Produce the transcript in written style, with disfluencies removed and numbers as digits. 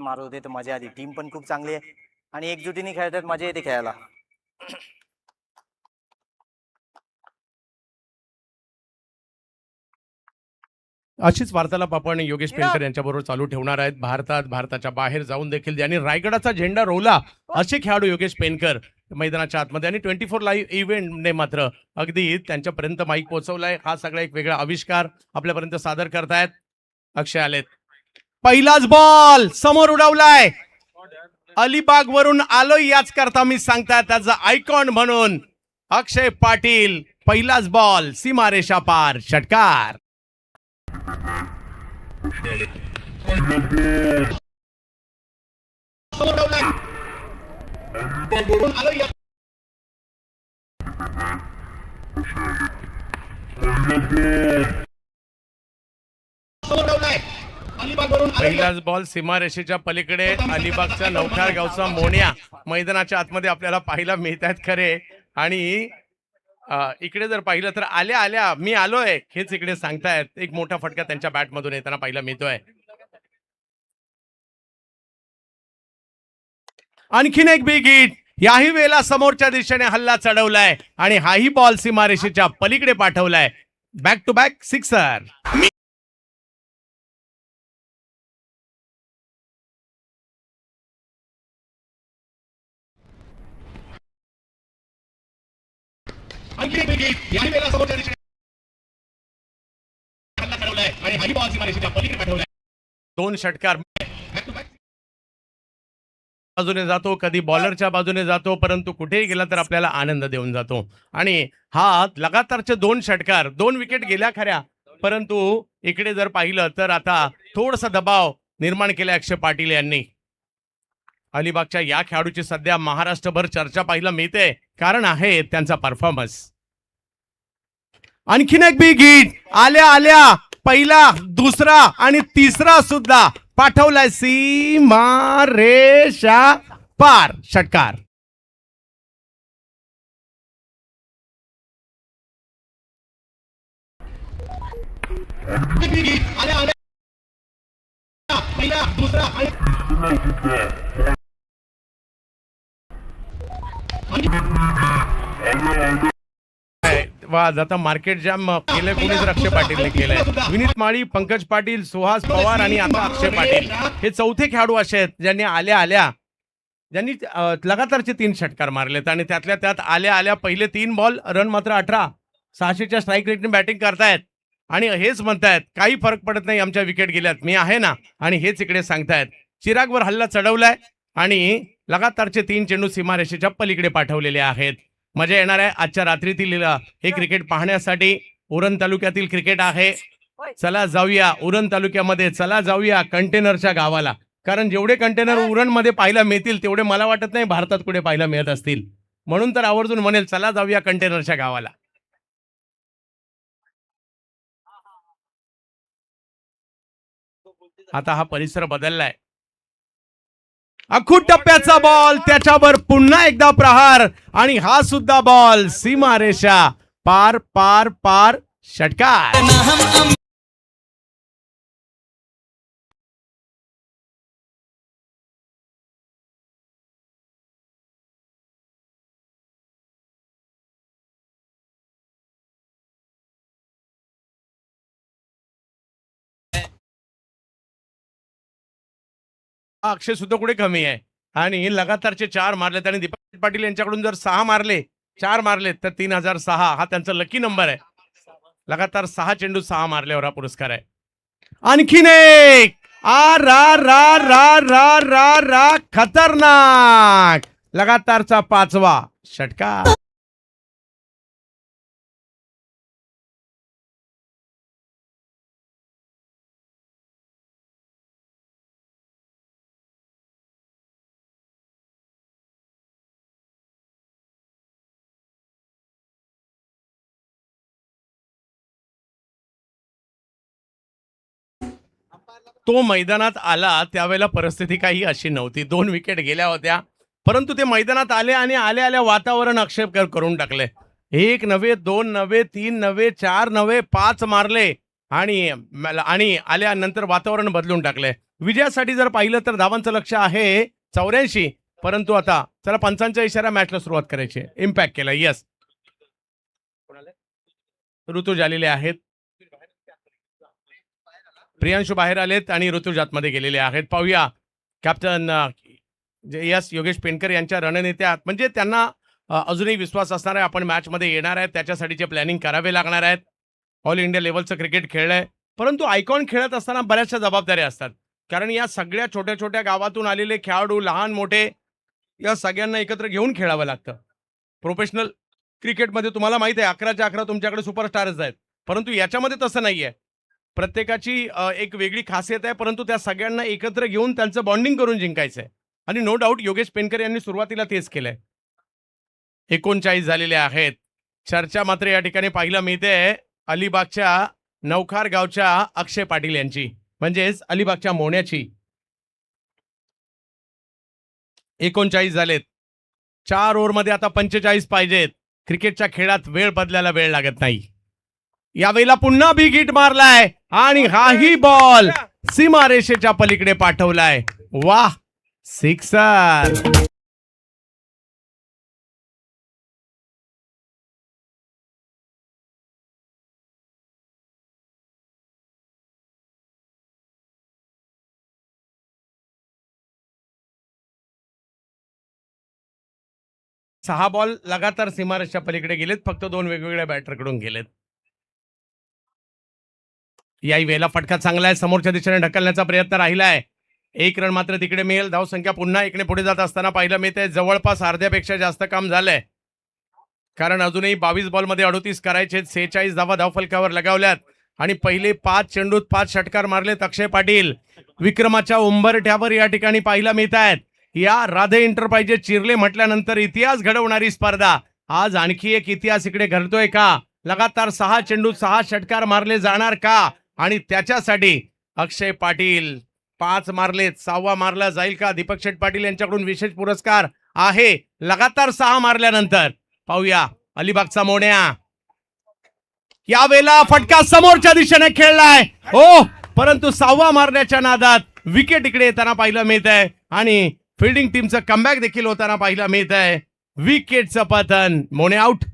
मारत होते तर मजा आली. टीम पण खूप चांगली आहे आणि एकजुटीने खेळतात, मजा येते खेळायला. अशीच वार्तालाप आपण योगेश पेनकर यांच्याबरोबर चालू ठेवणार आहेत. भारताच्या बाहेर जाऊन देखील ज्यांनी रायगडाचा झेंडा रोवला असे खेळाडू योगेश पेनकर मैदानाच्या आतमध्ये, आणि 24 लाईव्ह इव्हेंटने मात्र अगदी त्यांच्यापर्यंत माईक पोहोचवलाय. हा सगळा एक वेगळा आविष्कार आपल्यापर्यंत सादर करतायत. अक्षय आलेत. पहिलाच बॉल समोर उडवलाय. अलिबाग वरून आलोय याच करता मी सांगताय त्याचा आयकॉन म्हणून अक्षय पाटील. पहिलाच बॉल सीमारेषा पार, षटकार. पहिलाच बॉल सीमारेषेच्या पलीकडे अलिबागच्या नवखार गावचा मोन्या मैदानाच्या आतमध्ये आपल्याला पाहायला मिळतात खरे. आणि इकडे जर पाहिलं तर आल्या आल्या मी आलोय हेच इकडे सांगतायत. एक मोठा फटका त्यांच्या बॅट मधून येताना पाहायला मिळतोय. आणखीन एक बिग हिट. याही वेळेला समोरच्या दिशेने हल्ला चढवलाय आणि हाही बॉल सीमारेषेच्या पलीकडे पाठवलाय. Back to back sixer. दोन षटकार बाजूने जातो, कधी बॉलरच्या बाजूने जातो, परंतु कुठेही गेला तर आपल्याला आनंद देऊन जातो. आणि हा लगातारचे दोन षटकार, 2 विकेट गेल्या खऱ्या, परंतु इकडे जर पाहिलं तर आता थोडासा दबाव निर्माण केला अक्षय पाटील यांनी. अलिबागच्या या खेळाडूची सध्या महाराष्ट्रभर चर्चा पाहायला मिळते, कारण आहे त्यांचा परफॉर्मन्स. आणखीन एक बिग हिट. आल्या आल्या पहिला, दुसरा आणि तिसरा सुद्धा पाठवलाय सीमारेषा पार, षटकार. वा, जाता मार्केट जाम केलंय कोणी तर अक्षय पाटीलने केलंय. विनीत माळी, पंकज पाटील, सुहास पवार आणि आता अक्षय पाटील हे चौथे खेळाडू असे आहेत ज्यांनी आल्या आल्या ज्यांनी लगातारचे 3 षटकार मारलेत. आणि त्यातल्या त्यात आल्या आल्या पहिले 3 बॉल रन मात्र 18, 600च्या स्ट्राईक रेटने बॅटिंग करतायत आणि हेच म्हणतायत काही फरक पडत नाही, आमच्या विकेट गेल्यात, मी आहे ना. आणि हेच इकडे सांगतायत. चिरागवर हल्ला चढवलाय आणि लगातारचे 3 चेंडू सीमारेषेच्या पलीकडे पाठवलेले आहेत. मजा येणार आहे आजच्या रात्रीतील हे क्रिकेट पाहण्यासाठी. उरण तालुक्यातील क्रिकेट आहे. चला जाऊया उरण तालुक्यामध्ये, चला जाऊया कंटेनरच्या गावाला, कारण जेवढे कंटेनर उरण मध्ये पाहायला मिळतील तेवढे मला वाटत नाही भारतात कुठे पाहायला मिळत असतील. म्हणून तर आवर्जून म्हणेल चला जाऊया कंटेनरच्या गावाला. आता हा परिसर बदललाय. अखूट टप्प्याचा बॉल, त्याच्यावर पुन्हा एकदा प्रहार आणि हा सुद्धा बॉल सीमारेषा पार पार पार, षटकार. अक्षय सुद्धा कुठे कमी आहे आणि लगातारचे 4 मारलेत आणि दीपक पाटील यांच्याकडून जर 6 मारले, 4 मारलेत तर 3006 हा त्यांचा लकी नंबर आहे. लगातार 6 चेंडू 6 मारल्यावर हा पुरस्कार आहे. आणखीन एक आ रा रा रा रा रा रा खतरनाक, लगातारचा 5वा षटकार. तो मैदानात आला त्यावेळेला परिस्थिती काही अशी नव्हती. 2 विकेट गेल्या होत्या, परंतु ते मैदानात आले आणि आल्या आल्या वातावरण आक्षेप करून टाकले. 1 नव्हे, 2 नव्हे, 3 नव्हे, 4 नव्हे, 5 मारले आणि आल्यानंतर वातावरण बदलून टाकलंय. विजयासाठी जर पाहिलं तर धावांचं लक्ष आहे 84, परंतु आता चला पंचांचा इशारा, मॅचला सुरुवात करायची. इम्पॅक्ट केला. येस, ऋतुज आलेले आहेत. प्रियांशू बाहेर आलेत आणि ऋतुज आतमध्ये गेलेले आहेत. पाहूया कॅप्टन यस योगेश पेंडकर यांच्या रणनीत्या, म्हणजे त्यांना अजूनही विश्वास असणार आहे आपण मॅचमध्ये येणार आहेत, त्याच्यासाठीचे प्लॅनिंग करावे लागणार आहेत. ऑल इंडिया लेवलचं क्रिकेट खेळलंय, परंतु आयकॉन खेळत असताना बऱ्याचशा जबाबदाऱ्या असतात. कारण या सगळ्या छोट्या छोट्या गावातून आलेले खेळाडू, लहान मोठे, या सगळ्यांना एकत्र घेऊन खेळावं लागतं. प्रोफेशनल क्रिकेटमध्ये तुम्हाला माहिती आहे 11च्या 11 तुमच्याकडे सुपरस्टारच आहेत, परंतु याच्यामध्ये तसं नाहीये. प्रत्येकाची एक वेगळी खासियत आहे, परंतु त्या सगळ्यांना एकत्र घेऊन त्यांचं बॉन्डिंग करून जिंकायचंय. आणि नो डाऊट योगेश पेंडकर यांनी सुरुवातीला तेच केलंय. 39 झालेले आहेत. चर्चा मात्र या ठिकाणी पाहायला मिळते अलिबागच्या नवखार गावच्या अक्षय पाटील यांची, म्हणजेच अलिबागच्या मोहण्याची. 39 झालेत. 4 ओव्हरमध्ये आता 45 पाहिजेत. क्रिकेटच्या खेळात वेळ बदलायला वेळ लागत नाही. यावेळेला पुन्हा बिग हिट मारलाय आणि हाही बॉल सीमारेषेच्या पलीकडे पाठवलाय. वाह, सिक्सर. सहा बॉल लगातार सीमारेषच्या पलीकडे गेलेत, फक्त 2 वेगवेगळ्या बॅटरकडून गेलेत. याही वेळेला फटका चांगला आहे, समोरच्या दिशेने ढकलण्याचा प्रयत्न राहिलाय. 1 रन मात्र तिकडे मिळेल. धावसंख्या पुन्हा 1ने पुढे जात असताना पाहायला मिळते. जवळपास अर्ध्यापेक्षा जास्त काम झालंय, कारण अजूनही 22 बॉलमध्ये 38 करायचे. 46 धावा धावफलकावर लगावल्यात आणि पहिले 5 चेंडूत 5 षटकार मारलेत अक्षय पाटील. विक्रमाच्या उंबरठ्यावर या ठिकाणी पाहायला मिळत आहेत. या राधे एंटरप्राइजेस चिरले म्हटल्यानंतर इतिहास घडवणारी स्पर्धा. आज आणखी एक इतिहास इकडे घडतोय का? लगातार 6 चेंडूत 6 षटकार मारले जाणार का? आणि त्याच्यासाठी अक्षय पाटील 5 मारलेत, 6वा मारला जाईल का? दीपक शेठ पाटील यांच्याकडून विशेष पुरस्कार आहे लगातार 6 मारल्यानंतर. पाहूया अलिबागचा मोन्या. यावेळेला फटका समोरच्या दिशेने खेळलाय हो, परंतु 6वा मारण्याच्या नादात विकेट इकडे येताना पाहायला मिळत आहे आणि फिल्डिंग टीमचं कमबॅक देखील होताना पाहायला मिळत आहे. विकेटचं पतन. मोने आउट.